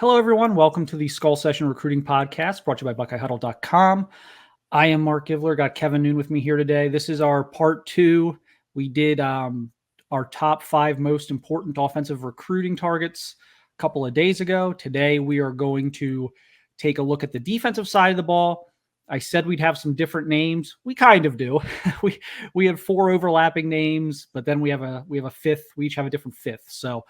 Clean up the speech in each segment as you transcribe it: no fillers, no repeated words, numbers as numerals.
Hello, everyone. Welcome to the Skull Session Recruiting Podcast, brought to you by BuckeyeHuddle.com. I am Marc Givler. Got Kevin Noon with me here today. This is our part two. We did our top 5 most important offensive recruiting targets a couple of days ago. Today, we are going to take a look at the defensive side of the ball. I said we'd have some different names. We kind of do. we have 4 overlapping names, but then we have a fifth. We each have a different fifth. So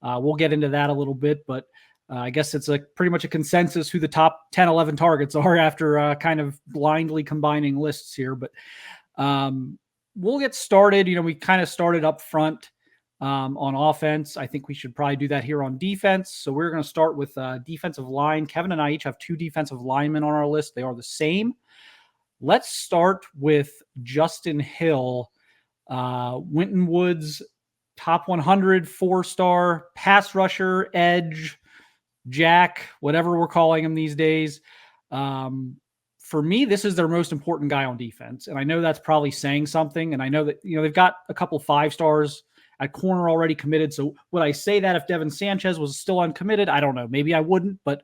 we'll get into that a little bit, but I guess it's pretty much a consensus who the top 10, 11 targets are after kind of blindly combining lists here. But we'll get started. We kind of started up front on offense. I think we should probably do that here on defense. So we're going to start with defensive line. Kevin and I each have 2 defensive linemen on our list. They are the same. Let's start with Justin Hill, Winton Woods, top 100, 4-star pass rusher, edge, Jack, whatever we're calling him these days. For me, this is their most important guy on defense. And I know that's probably saying something. And I know that, they've got a couple 5-stars at corner already committed. So would I say that if Devin Sanchez was still uncommitted? I don't know. Maybe I wouldn't, but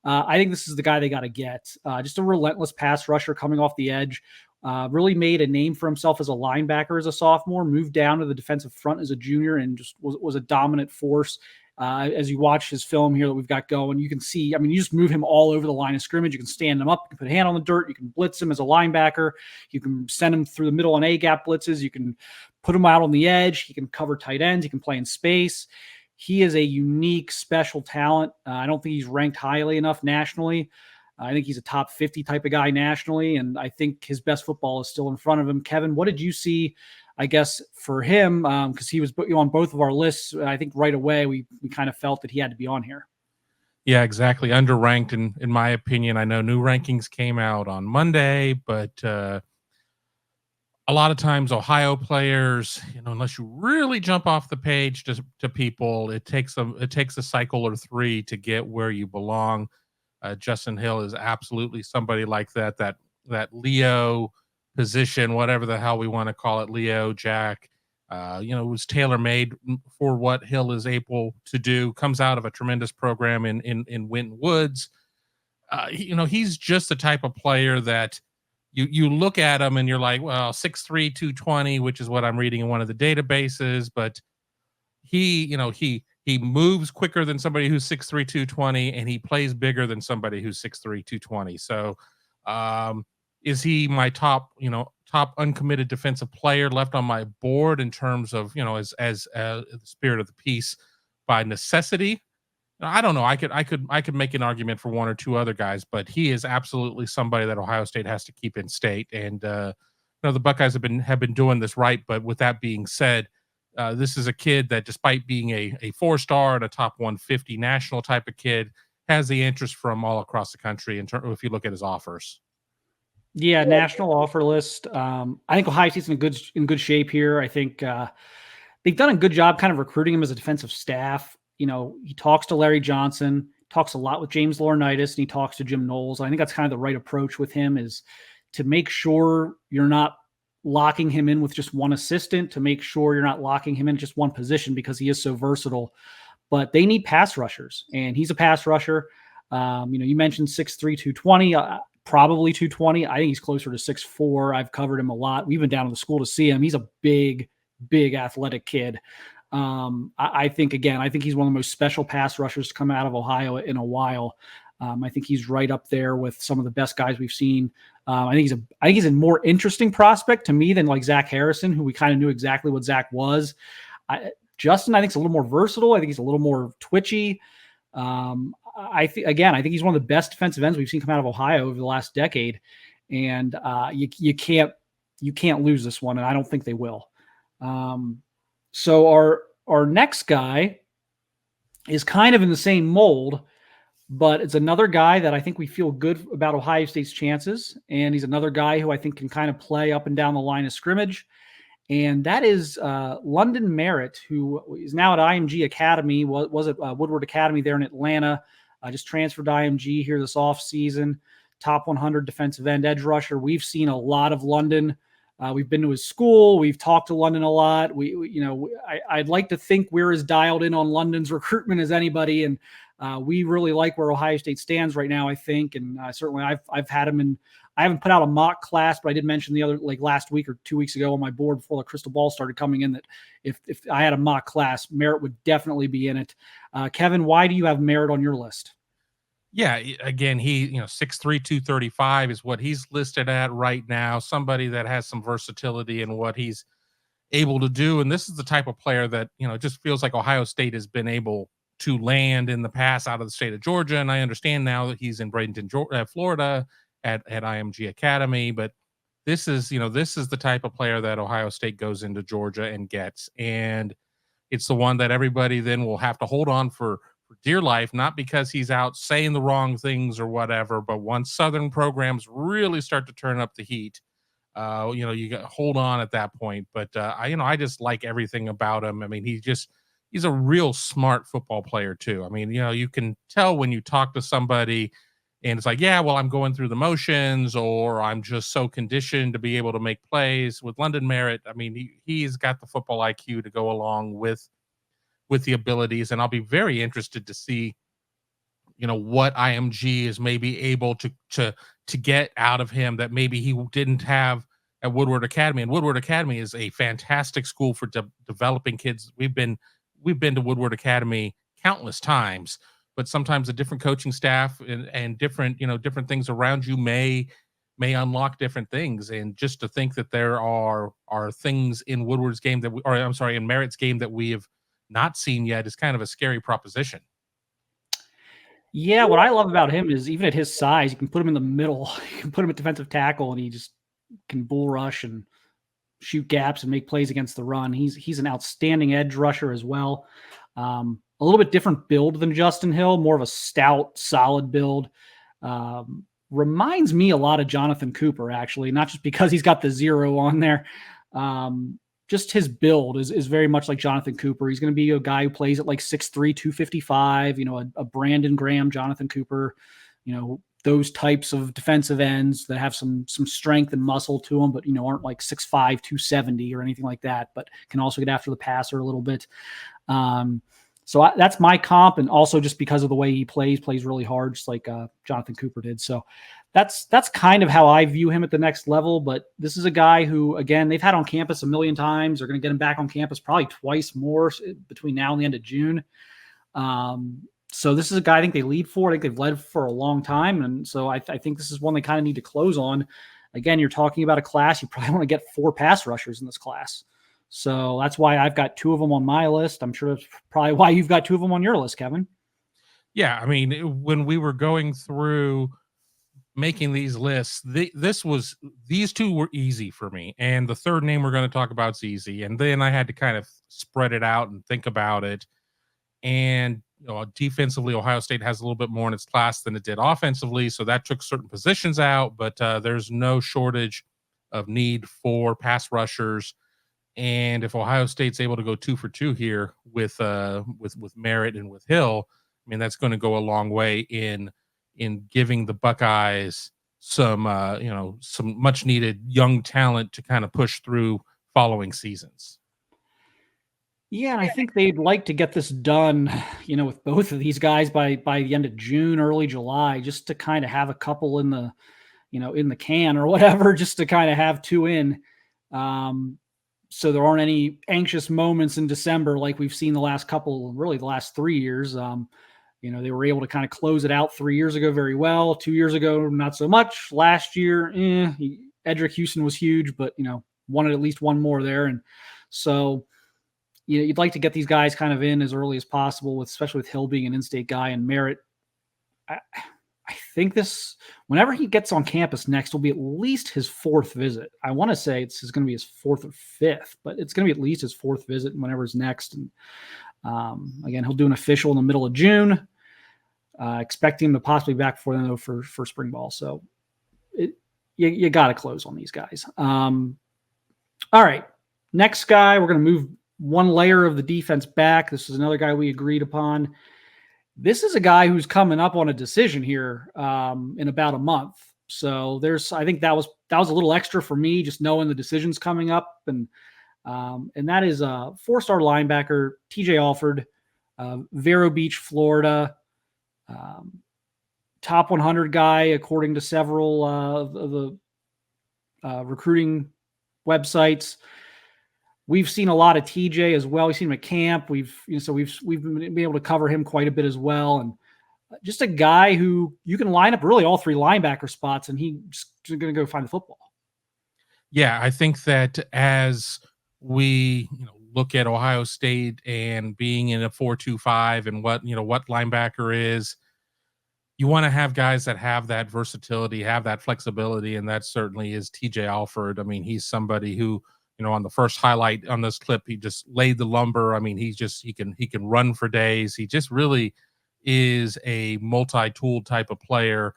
I think this is the guy they got to get. Just a relentless pass rusher coming off the edge. Really made a name for himself as a linebacker as a sophomore, moved down to the defensive front as a junior, and just was a dominant force. As you watch his film here that we've got going, you can see, you just move him all over the line of scrimmage. You can stand him up, you can put a hand on the dirt, you can blitz him as a linebacker, you can send him through the middle on A-gap blitzes, you can put him out on the edge, he can cover tight ends, he can play in space. He is a unique, special talent. I don't think he's ranked highly enough nationally. I think he's a top 50 type of guy nationally, and I think his best football is still in front of him. Kevin, what did you see, I guess, for him? Because he was on both of our lists. I think right away we kind of felt that he had to be on here. Yeah, exactly. Underranked, in my opinion. I know new rankings came out on Monday, but a lot of times Ohio players, unless you really jump off the page to people, it takes a cycle or 3 to get where you belong. Justin Hill is absolutely somebody like that Leo position, whatever the hell we want to call it, Leo, Jack. It was tailor-made for what Hill is able to do. Comes out of a tremendous program in Winton Woods. He's just the type of player that you look at him and you're like, well, 6'3", 220, which is what I'm reading in one of the databases, but he moves quicker than somebody who's 6'3", 220, and he plays bigger than somebody who's 6'3", 220. So is he my top uncommitted defensive player left on my board in terms of, as the spirit of the piece by necessity? I don't know. I could make an argument for 1 or 2 other guys, but he is absolutely somebody that Ohio State has to keep in state. And the Buckeyes have been doing this right. But with that being said, this is a kid that, despite being a 4-star and a top 150 national type of kid, has the interest from all across the country if you look at his offers. Yeah, national offer list. I think Ohio State's in good shape here. I think they've done a good job kind of recruiting him as a defensive staff. He talks to Larry Johnson, talks a lot with James Laurinaitis, and he talks to Jim Knowles. I think that's kind of the right approach with him, is to make sure you're not locking him in with just one assistant, to make sure you're not locking him in just one position, because he is so versatile. But they need pass rushers, and he's a pass rusher. You mentioned 6'3", 220, probably 220. I think he's closer to 6'4". I've covered him a lot. We've been down to the school to see him. He's a big, big athletic kid. I think he's one of the most special pass rushers to come out of Ohio in a while. I think he's right up there with some of the best guys we've seen. I think he's a more interesting prospect to me than like Zach Harrison, who we kind of knew exactly what Zach was. Justin, I think, is a little more versatile. I think he's a little more twitchy. I think he's one of the best defensive ends we've seen come out of Ohio over the last decade. And you can't lose this one, and I don't think they will. So our next guy is kind of in the same mold, but it's another guy that I think we feel good about Ohio State's chances. And he's another guy who I think can kind of play up and down the line of scrimmage. And that is London Merritt, who is now at IMG Academy, was at Woodward Academy there in Atlanta. Just transferred to IMG here this offseason. Top 100 defensive end edge rusher. We've seen a lot of London. We've been to his school. We've talked to London a lot. I'd like to think we're as dialed in on London's recruitment as anybody. And We really like where Ohio State stands right now, I think, and certainly I've had him in. I haven't put out a mock class, but I did mention the other, like last week or 2 weeks ago on my board before the crystal ball started coming in, that if I had a mock class, Merritt would definitely be in it. Kevin, why do you have Merritt on your list? Yeah, again, he 6'3", 235 is what he's listed at right now. Somebody that has some versatility in what he's able to do, and this is the type of player that it just feels like Ohio State has been able to land in the past out of the state of Georgia. And I understand now that he's in Bradenton, Florida, at IMG Academy, but this is the type of player that Ohio State goes into Georgia and gets, and it's the one that everybody then will have to hold on for dear life, not because he's out saying the wrong things or whatever, but once Southern programs really start to turn up the heat, you got hold on at that point. But I just like everything about him. I mean, he's a real smart football player too. I mean, you can tell when you talk to somebody and it's like, yeah, well, I'm going through the motions, or I'm just so conditioned to be able to make plays. With London Merritt, I mean, he's got the football IQ to go along with the abilities, and I'll be very interested to see what IMG is maybe able to get out of him that maybe he didn't have at Woodward Academy. And Woodward Academy is a fantastic school for developing kids. We've been to Woodward Academy countless times, but sometimes a different coaching staff and different different things around you may unlock different things. And just to think that there are things in Woodward's game in Merritt's game that we have not seen yet is kind of a scary proposition. Yeah, what I love about him is even at his size, you can put him in the middle, you can put him at defensive tackle, and he just can bull rush and shoot gaps and make plays against the run. He's an outstanding edge rusher as well. A little bit different build than Justin Hill, more of a stout, solid build. Reminds me a lot of Jonathan Cooper, actually, not just because he's got the 0 on there. Just his build is very much like Jonathan Cooper. He's going to be a guy who plays at like 6'3", 255, a Brandon Graham, Jonathan Cooper, those types of defensive ends that have some strength and muscle to them, but, aren't like 6'5", 270 or anything like that, but can also get after the passer a little bit. So that's my comp. And also just because of the way he plays really hard, just like Jonathan Cooper did. So that's kind of how I view him at the next level. But this is a guy who, again, they've had on campus a million times. They're going to get him back on campus probably twice more between now and the end of June. So this is a guy I think they lead for. I think they've led for a long time. And so I think this is one they kind of need to close on. Again, you're talking about a class. You probably want to get 4 pass rushers in this class. So that's why I've got 2 of them on my list. I'm sure that's probably why you've got 2 of them on your list, Kevin. Yeah, I mean, when we were going through making these lists, these 2 were easy for me, and the third name we're going to talk about is easy. And then I had to kind of spread it out and think about it. And defensively, Ohio State has a little bit more in its class than it did offensively, so that took certain positions out. But there's no shortage of need for pass rushers. And if Ohio State's able to go 2 for 2 here with Merritt and with Hill, I mean, that's going to go a long way in giving the Buckeyes some much needed young talent to kind of push through following seasons. Yeah, and I think they'd like to get this done, with both of these guys by the end of June, early July, just to kind of have a couple in the, in the can or whatever, just to kind of have 2 in. So there aren't any anxious moments in December like we've seen the last 3 years. They were able to kind of close it out 3 years ago very well. 2 years ago, not so much. Last year, Edric Houston was huge, but, wanted at least one more there. And so, you'd like to get these guys kind of in as early as possible, especially with Hill being an in-state guy and Merritt. I think whenever he gets on campus next, will be at least his 4th visit. I want to say it's going to be his 4th or 5th, but it's going to be at least his 4th visit whenever it's next. And again, he'll do an official in the middle of June. Expecting him to possibly be back before then, though, for spring ball. So you got to close on these guys. All right, next guy, we're going to move one layer of the defense back. This is another guy we agreed upon. This is a guy who's coming up on a decision here in about a month. So I think that was a little extra for me, just knowing the decision's coming up. And that is a 4-star linebacker, TJ Alford, Vero Beach, Florida. Top 100 guy, according to several of the recruiting websites. We've seen a lot of TJ as well. We've seen him at camp. We've been able to cover him quite a bit as well. And just a guy who you can line up really all three linebacker spots, and he's just going to go find the football. Yeah, I think that as we look at Ohio State and being in a 4-2-5 and what linebacker is, you want to have guys that have that versatility, have that flexibility, and that certainly is TJ Alford. I mean, he's somebody who, on the first highlight on this clip, he just laid the lumber. I mean, he can run for days. He just really is a multi-tool type of player.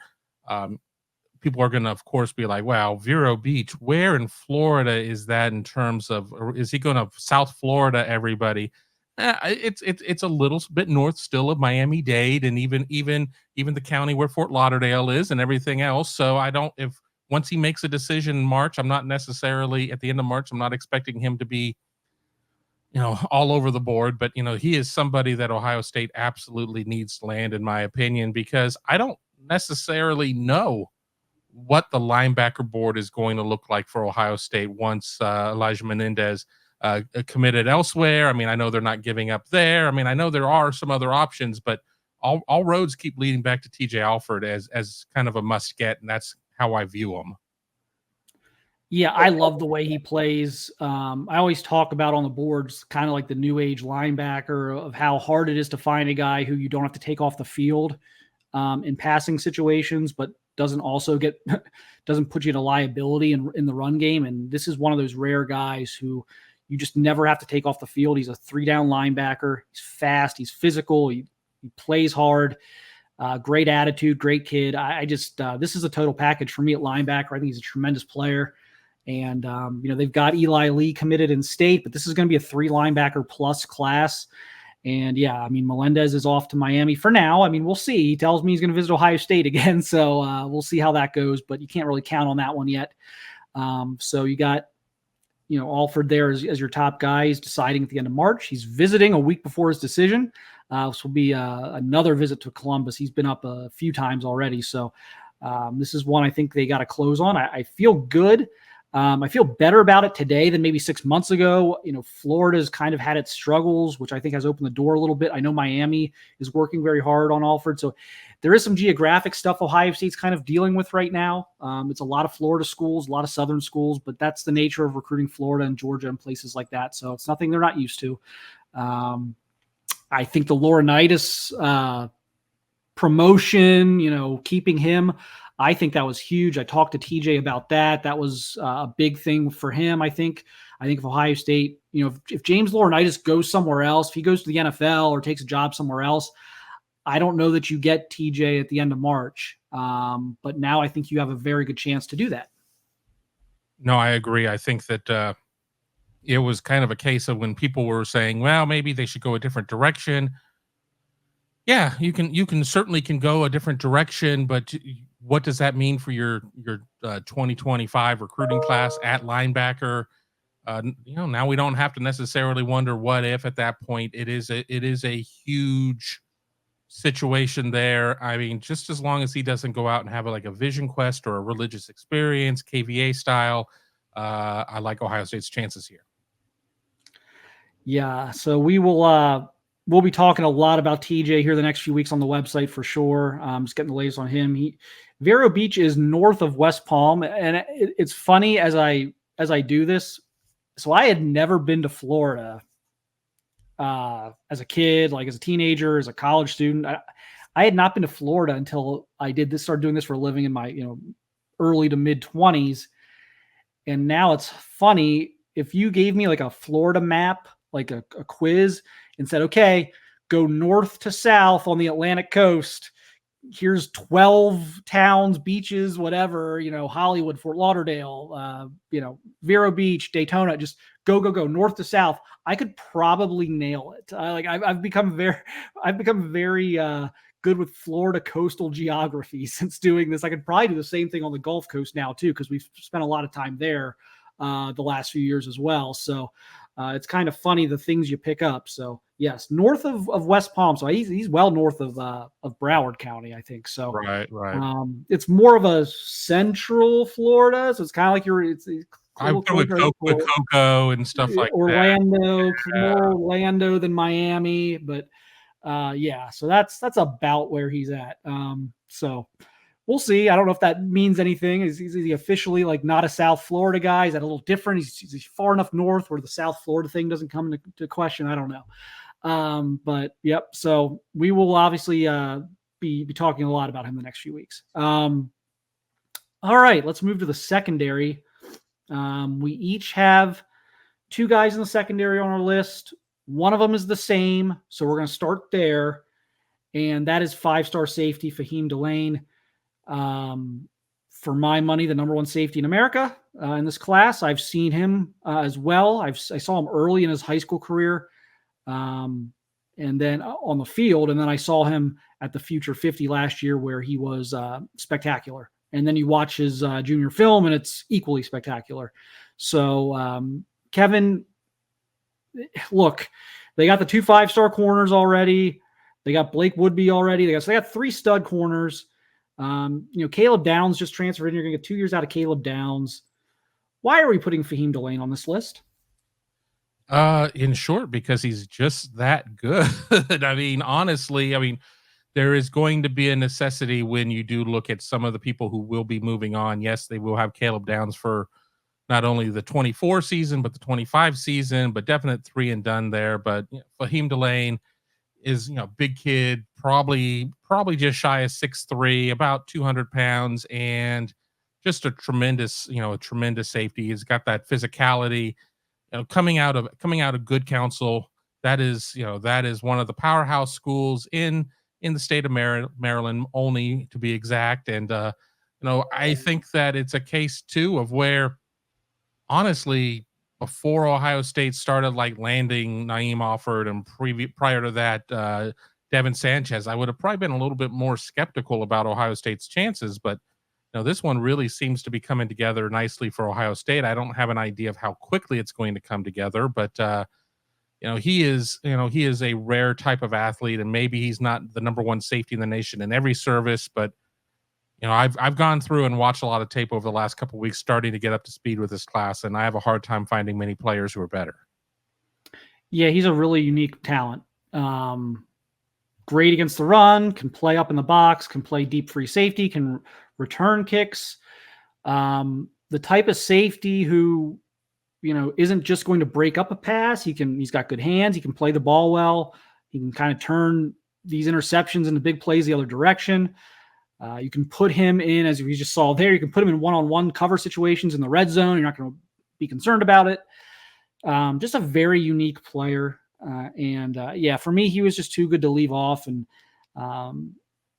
People are going to, of course, be like, wow, Vero Beach, where in Florida is that in terms of, or is he going to South Florida, everybody? It's a little bit north still of Miami-Dade and even the county where Fort Lauderdale is and everything else. So once he makes a decision in March, I'm not necessarily at the end of March, I'm not expecting him to be, all over the board, but he is somebody that Ohio State absolutely needs to land, in my opinion, because I don't necessarily know what the linebacker board is going to look like for Ohio State once Elijah Menendez committed elsewhere. I mean, I know they're not giving up there. I mean, I know there are some other options, but all roads keep leading back to TJ Alford as kind of a must get, and that's how I view him. Yeah, I love the way he plays. I always talk about on the boards kind of like the new age linebacker of how hard it is to find a guy who you don't have to take off the field in passing situations, but doesn't put you in a liability in the run game. And this is one of those rare guys who you just never have to take off the field. He's a 3-down linebacker. He's fast. He's physical. He plays hard. Great attitude. Great kid. This is a total package for me at linebacker. I think he's a tremendous player. And, they've got Eli Lee committed in state, but this is going to be a 3 linebacker plus class. And yeah, I mean, Melendez is off to Miami for now. I mean, we'll see. He tells me he's going to visit Ohio State again. So we'll see how that goes, but you can't really count on that one yet. So you got, Alford there as your top guy. He's deciding at the end of March. He's visiting a week before his decision. This will be another visit to Columbus. He's been up a few times already. So this is one I think they got to close on. I feel good. I feel better about it today than maybe 6 months ago. Florida's kind of had its struggles, which I think has opened the door a little bit. I know Miami is working very hard on Alford. So there is some geographic stuff Ohio State's kind of dealing with right now. It's a lot of Florida schools, a lot of Southern schools, but that's the nature of recruiting Florida and Georgia and places like that. So it's nothing they're not used to. I think the Laurinaitis promotion, keeping him, I think that was huge. I talked to TJ about that. That was a big thing for him. I think if Ohio State, if James Laurinaitis goes somewhere else, if he goes to the NFL or takes a job somewhere else, I don't know that you get TJ at the end of March. But now I think you have a very good chance to do that. No, I agree. I think that it was kind of a case of when people were saying, well, maybe they should go a different direction. Yeah, you can certainly go a different direction, but what does that mean for your 2025 recruiting class at linebacker? Now we don't have to necessarily wonder what if at that point. It is a huge situation there. I mean, just as long as he doesn't go out and have a vision quest or a religious experience, KVA style, I like Ohio State's chances here. Yeah, so we'll be talking a lot about TJ here the next few weeks on the website for sure. Just getting the latest on him. Vero Beach is north of West Palm, and it's funny as I do this. So I had never been to Florida as a kid, like as a teenager, as a college student. I had not been to Florida until I started doing this for a living in my early to mid 20s. And now it's funny, if you gave me like a Florida map, like a quiz, and said, okay, go north to south on the Atlantic coast. Here's 12 towns, beaches, whatever, Hollywood, Fort Lauderdale, Vero Beach, Daytona, just go north to south. I could probably nail it. I've become very good with Florida coastal geography since doing this. I could probably do the same thing on the Gulf Coast now too, because we've spent a lot of time there the last few years as well. So it's kind of funny the things you pick up. So Yes, north of West Palm. So he's well north of Broward County, I think. So Right. it's more of a central Florida. So it's kind of like it's a I'm little from with closer Cocoa and stuff like Orlando, that. more Orlando than Miami, but yeah. So that's about where he's at. So we'll see. I don't know if that means anything. Is he officially like not a South Florida guy? Is that a little different? He's far enough north where the South Florida thing doesn't come into question. I don't know. But yep. So we will obviously be talking a lot about him the next few weeks. All right, let's move to the secondary. We each have two guys in the secondary on our list. One of them is the same, so we're going to start there, and that is 5-star safety Fem Dain. For my money, the number one safety in America in this class. I've seen him as well. I saw him early in his high school career, and then on the field, and then I saw him at the Future 50 last year where he was spectacular. And then you watch his junior film, and it's equally spectacular. So, Kevin, look, they got the 2 5-star corners already. They got Blake Woodby already. They got 3 stud corners. Caleb Downs just transferred in. You're going to get 2 years out of Caleb Downs. Why are we putting Fem Dain on this list? In short, because he's just that good. I mean, honestly, there is going to be a necessity when you do look at some of the people who will be moving on. Yes, they will have Caleb Downs for not only the 24 season, but the 25 season, but definite 3 and done there. But Fem Dain is, big kid, probably just shy of 6'3", about 200 pounds, and just a tremendous safety. He's got that physicality, coming out of Good Counsel. That is one of the powerhouse schools in the state of Maryland, only to be exact. And, I think that it's a case too of where, honestly, before Ohio State started like landing Naeem Alford and prior to that, Devin Sanchez, I would have probably been a little bit more skeptical about Ohio State's chances, but this one really seems to be coming together nicely for Ohio State. I don't have an idea of how quickly it's going to come together, but he is a rare type of athlete, and maybe he's not the number one safety in the nation in every service, but I've gone through and watched a lot of tape over the last couple of weeks, starting to get up to speed with this class, and I have a hard time finding many players who are better. Yeah, he's a really unique talent. Great against the run, can play up in the box, can play deep free safety, can return kicks. The type of safety who, isn't just going to break up a pass. He's got good hands. He can play the ball well. He can kind of turn these interceptions into big plays the other direction. You can put him in, as we just saw there, you can put him in one-on-one cover situations in the red zone. You're not going to be concerned about it. Just a very unique player. For me, he was just too good to leave off. And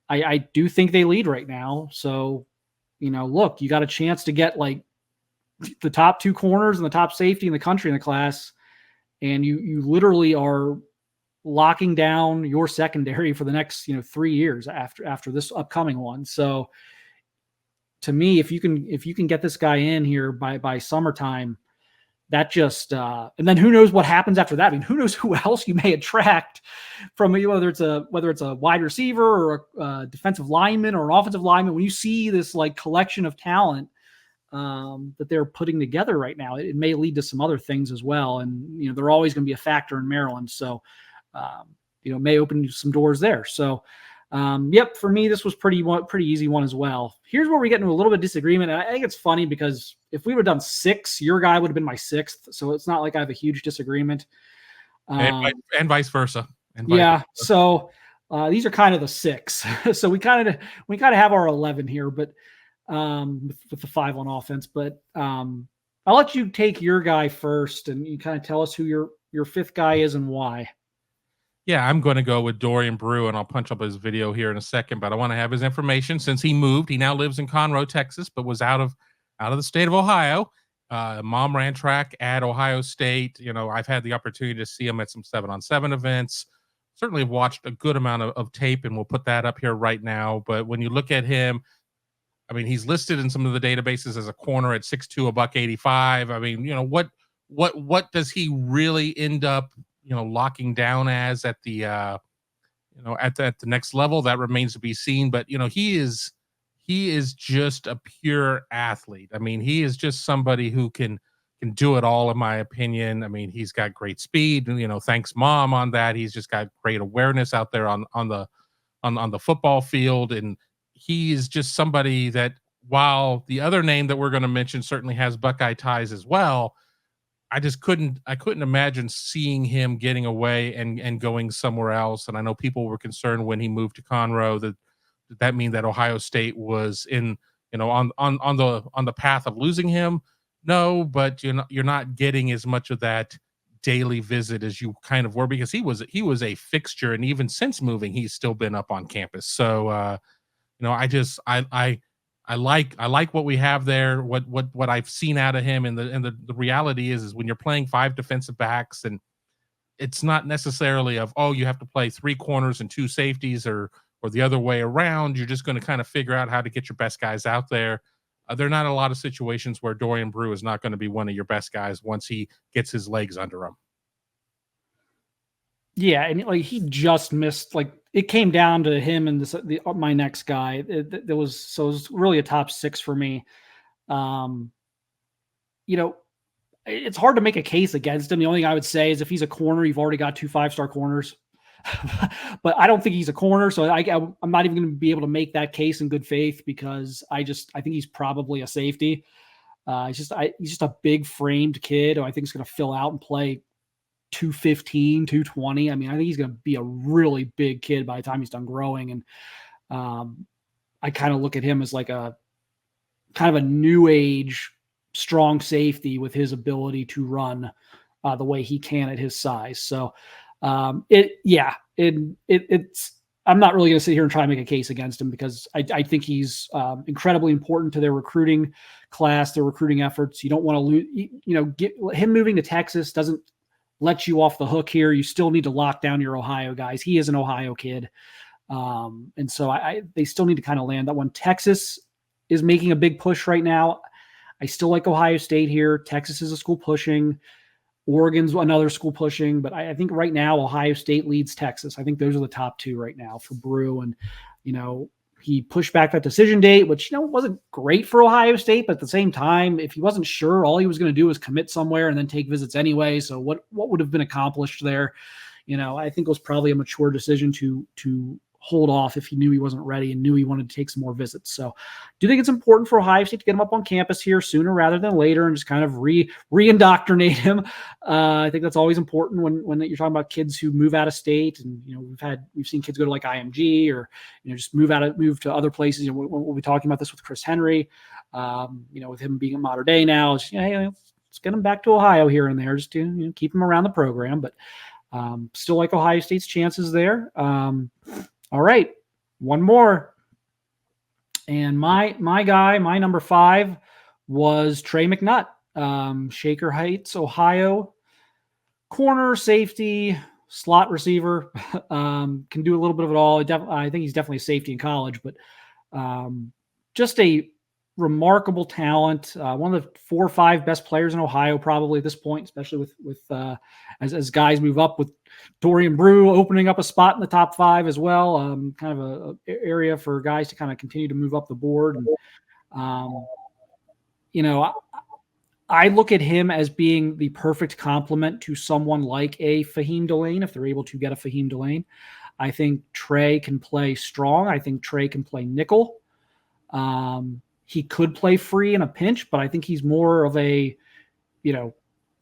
I do think they lead right now. So, look, you got a chance to get like the top 2 corners and the top safety in the country in the class. And you literally are locking down your secondary for the next 3 years after this upcoming one. So to me, if you can get this guy in here by summertime, that just and then who knows what happens after that. I mean, who knows who else you may attract from whether it's a wide receiver or a defensive lineman or an offensive lineman. When you see this like collection of talent that they're putting together right now, it may lead to some other things as well. And they're always going to be a factor in Maryland. So may open some doors there. So, for me, this was pretty easy one as well. Here's where we get into a little bit of disagreement. And I think it's funny because if we would have done 6, your guy would have been my 6th. So it's not like I have a huge disagreement. And vice versa. So these are kind of the 6. So we kind of have our 11 here, but with the 5 on offense. But I'll let you take your guy first, and you kind of tell us who your 5th guy is and why. Yeah, I'm going to go with Dorian Brew, and I'll punch up his video here in a second, but I want to have his information since he moved. He now lives in Conroe, Texas, but was out of the state of Ohio. Mom ran track at Ohio State. I've had the opportunity to see him at some 7-on-7 events. Certainly have watched a good amount of tape, and we'll put that up here right now. But when you look at him, he's listed in some of the databases as a corner at 6'2", $185. What does he really end up locking down as at the at the next level. That remains to be seen. But he is just a pure athlete. I mean, he is just somebody who can do it all, in my opinion. I mean, he's got great speed, and thanks mom on that. He's just got great awareness out there on the football field, and he is just somebody that, while the other name that we're going to mention certainly has Buckeye ties as well, I couldn't imagine seeing him getting away and going somewhere else. And I know people were concerned when he moved to Conroe that mean that Ohio State was on the path of losing him. No, but you're not getting as much of that daily visit as you kind of were, because he was a fixture, and even since moving, he's still been up on campus. So I like what we have there, what I've seen out of him, and the reality is when you're playing 5 defensive backs, and it's not necessarily of, oh, you have to play 3 corners and 2 safeties or the other way around. You're just going to kind of figure out how to get your best guys out there. There are not a lot of situations where Dorian Brew is not going to be one of your best guys once he gets his legs under him. Yeah, and he just missed. It came down to him and my next guy. It was really a top 6 for me. It's hard to make a case against him. The only thing I would say is if he's a corner, you've already got 2 5-star corners. But I don't think he's a corner, so I'm not even going to be able to make that case in good faith, because I think he's probably a safety. He's just a big framed kid who I think is going to fill out and play 215, 220. I mean, I think he's going to be a really big kid by the time he's done growing. And I kind of look at him as like a kind of a new age strong safety with his ability to run the way he can at his size. So it's I'm not really going to sit here and try to make a case against him, because I think he's incredibly important to their recruiting class, their recruiting efforts. You don't want to lose, him moving to Texas doesn't let you off the hook here. You still need to lock down your Ohio guys. He is an Ohio kid. And so they still need to kind of land that one. Texas is making a big push right now. I still like Ohio State here. Texas is a school pushing. Oregon's another school pushing, but I think right now Ohio State leads Texas. I think those are the top 2 right now for Brew. And, he pushed back that decision date, which, wasn't great for Ohio State, but at the same time, if he wasn't sure, all he was going to do was commit somewhere and then take visits anyway. So what would have been accomplished there? I think it was probably a mature decision to hold off if he knew he wasn't ready and knew he wanted to take some more visits. So I do think it's important for Ohio State to get him up on campus here sooner rather than later and just kind of re-indoctrinate him. I think that's always important when you're talking about kids who move out of state. And, we've seen kids go to like IMG or, just move to other places. We'll be talking about this with Chris Henry, with him being at Mater Dei now. It's, let's get him back to Ohio here and there just to keep him around the program. But still like Ohio State's chances there. All right, one more. And my guy, my number 5 was Trey McKinnon, Shaker Heights, Ohio, corner, safety, slot receiver, can do a little bit of it all. I think he's definitely a safety in college, but just a remarkable talent. One of the 4 or 5 best players in Ohio, probably at this point, especially with as guys move up, with Dorian Brew opening up a spot in the top 5 as well. Kind of a area for guys to kind of continue to move up the board. And, I look at him as being the perfect complement to someone like a Fem Dain, if they're able to get a Fem Dain. I think Trey can play strong. I think Trey can play nickel. He could play free in a pinch, but I think he's more of a,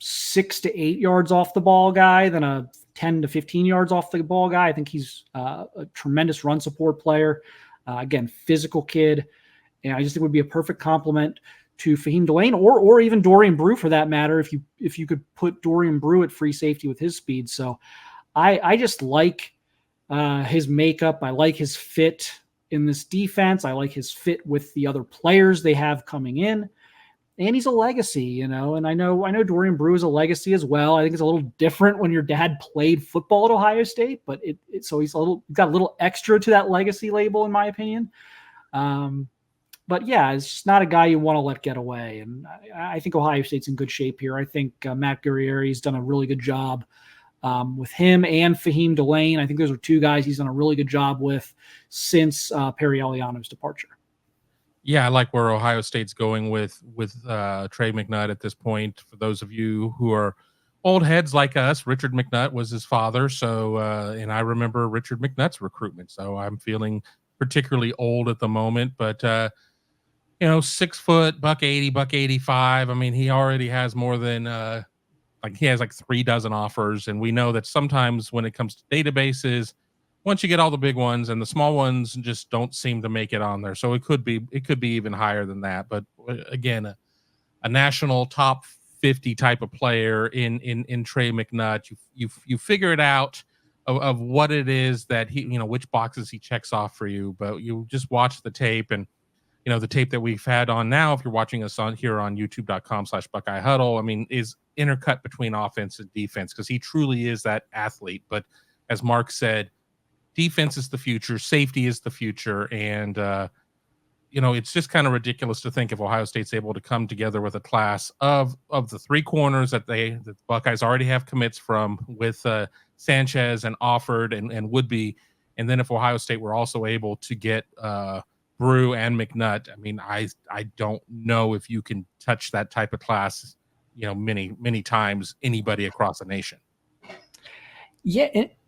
6 to 8 yards off the ball guy than a 10 to 15 yards off the ball guy. I think he's a tremendous run support player. Again, physical kid. And I just think it would be a perfect complement to Fem Dain or even Dorian Brew for that matter, if you could put Dorian Brew at free safety with his speed. So I just like his makeup. I like his fit in this defense. I like his fit with the other players they have coming in. And he's a legacy, and I know Dorian Brew is a legacy as well. I think it's a little different when your dad played football at Ohio State, but so he's got a little extra to that legacy label, in my opinion. But yeah, it's just not a guy you want to let get away. And I think Ohio State's in good shape here. I think Matt Guerrieri's done a really good job with him and Fem Dain. I think those are two guys he's done a really good job with since Perry Eliano's departure. Yeah, I like where Ohio State's going with Trey McKinnon at this point. For those of you who are old heads like us, Richard McNutt was his father. So, and I remember Richard McNutt's recruitment. So I'm feeling particularly old at the moment. But 6 foot, $180, $185. I mean, he already has more than he has like 3 dozen offers, and we know that sometimes when it comes to databases, once you get all the big ones and the small ones just don't seem to make it on there. So it could be even higher than that. But again, a national top 50 type of player in Trey McKinnon, you figure it out of what it is that he, which boxes he checks off for you. But you just watch the tape, and the tape that we've had on now, if you're watching us on here on youtube.com/Buckeye Huddle, I mean, is intercut between offense and defense, because he truly is that athlete. But as Marc said, defense is the future, safety is the future. And, it's just kind of ridiculous to think if Ohio State's able to come together with a class of the 3 corners that the Buckeyes already have commits from, with Sanchez and Alford and Woodby. And then if Ohio State were also able to get Brew and McNutt, I mean, I don't know if you can touch that type of class, many times anybody across the nation. Yeah,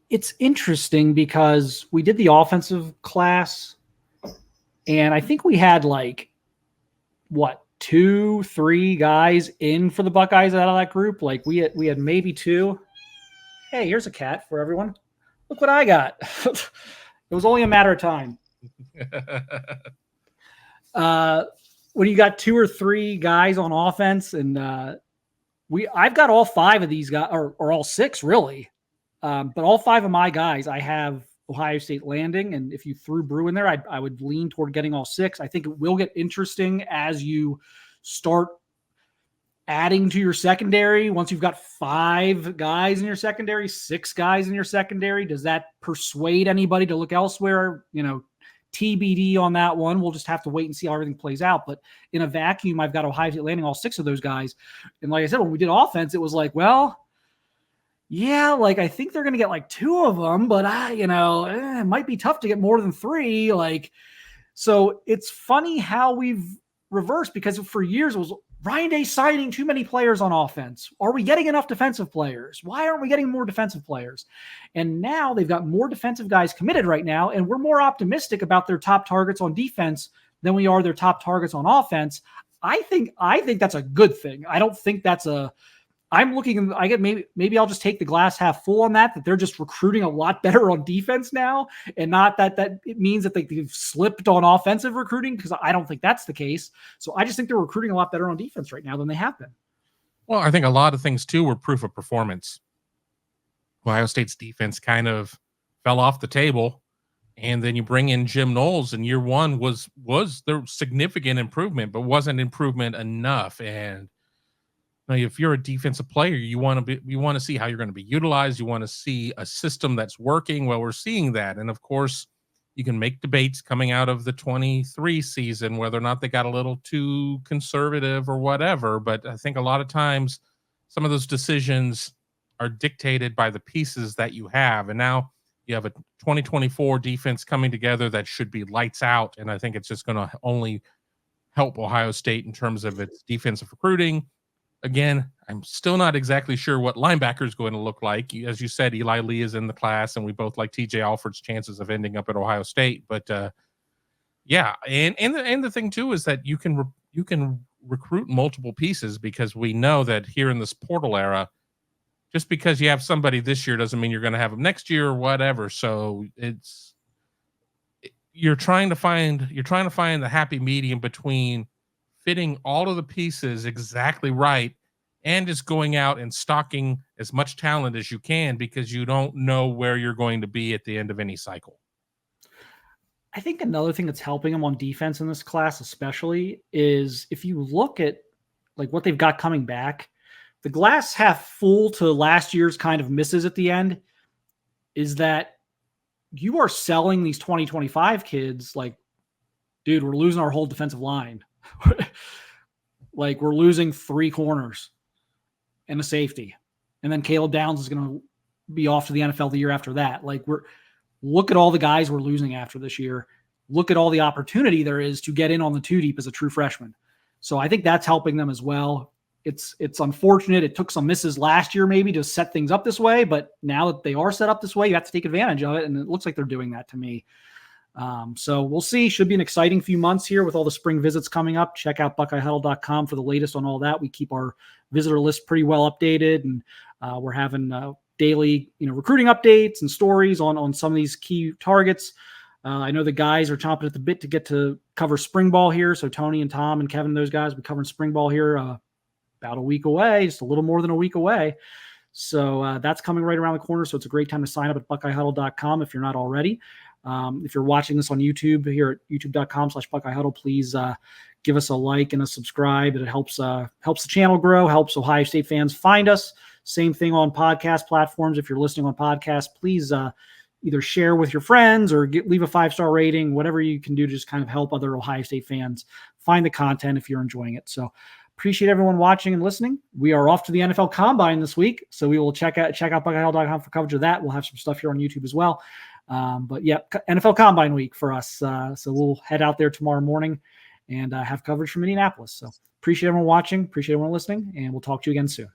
it's interesting because we did the offensive class, and I think we had 2-3 guys in for the Buckeyes out of that group. Like we had maybe 2. Hey, here's a cat for everyone. Look what I got. It was only a matter of time. When you got 2 or 3 guys on offense, and I've got all 5 of these guys, or all 6 really. But all 5 of my guys, I have Ohio State landing. And if you threw Brew in there, I would lean toward getting all 6. I think it will get interesting as you start adding to your secondary. Once you've got 5 guys in your secondary, 6 guys in your secondary, does that persuade anybody to look elsewhere? TBD on that one. We'll just have to wait and see how everything plays out. But in a vacuum, I've got Ohio State landing all 6 of those guys. And like I said, when we did offense, it was like, well, yeah, I think they're going to get 2 of them, but it might be tough to get more than 3. So it's funny how we've reversed, because for years it was Ryan Day signing too many players on offense. Are we getting enough defensive players? Why aren't we getting more defensive players? And now they've got more defensive guys committed right now, and we're more optimistic about their top targets on defense than we are their top targets on offense. I think that's a good thing. I don't think that's I'm looking, maybe I'll just take the glass half full on that they're just recruiting a lot better on defense now, and not that it means that they've slipped on offensive recruiting, because I don't think that's the case. So I just think they're recruiting a lot better on defense right now than they have been. Well, I think a lot of things too were proof of performance. Ohio State's defense kind of fell off the table, and then you bring in Jim Knowles, and year 1 was there significant improvement, but wasn't improvement enough. And if you're a defensive player, you want to see how you're going to be utilized. You want to see a system that's working. Well, we're seeing that. And of course, you can make debates coming out of the 23 season, whether or not they got a little too conservative or whatever. But I think a lot of times some of those decisions are dictated by the pieces that you have. And now you have a 2024 defense coming together that should be lights out. And I think it's just going to only help Ohio State in terms of its defensive recruiting. Again, I'm still not exactly sure what linebacker is going to look like. As you said, Eli Lee is in the class, and we both like TJ Alford's chances of ending up at Ohio State. But yeah, and the thing too is that you can recruit multiple pieces, because we know that here in this portal era, just because you have somebody this year doesn't mean you're going to have them next year or whatever. So you're trying to find the happy medium between fitting all of the pieces exactly right and just going out and stocking as much talent as you can, because you don't know where you're going to be at the end of any cycle. I think another thing that's helping them on defense in this class especially is, if you look at what they've got coming back, the glass half full to last year's kind of misses at the end, is that you are selling these 2025 kids dude, we're losing our whole defensive line. We're losing 3 corners and a safety, and then Caleb Downs is going to be off to the NFL the year after that. Like look at all the guys we're losing after this year. Look at all the opportunity there is to get in on the 2 deep as a true freshman. So I think that's helping them as well. It's unfortunate. It took some misses last year maybe to set things up this way, but now that they are set up this way, you have to take advantage of it. And it looks like they're doing that to me. So we'll see. Should be an exciting few months here with all the spring visits coming up. Check out BuckeyeHuddle.com for the latest on all that. We keep our visitor list pretty well updated, and we're having daily, recruiting updates and stories on some of these key targets. I know the guys are chomping at the bit to get to cover spring ball here. So Tony and Tom and Kevin, those guys, will be covering spring ball here about a week away, just a little more than a week away. So that's coming right around the corner. So it's a great time to sign up at BuckeyeHuddle.com if you're not already. If you're watching this on YouTube here at youtube.com/BuckeyeHuddle, please give us a like and a subscribe. It helps the channel grow, helps Ohio State fans find us. Same thing on podcast platforms. If you're listening on podcast, please either share with your friends or leave a 5-star rating, whatever you can do to just kind of help other Ohio State fans find the content if you're enjoying it. So appreciate everyone watching and listening. We are off to the NFL Combine this week, so we will check out BuckeyeHuddle.com for coverage of that. We'll have some stuff here on YouTube as well. But yeah, NFL Combine week for us. So we'll head out there tomorrow morning and have coverage from Indianapolis. So appreciate everyone watching, appreciate everyone listening, and we'll talk to you again soon.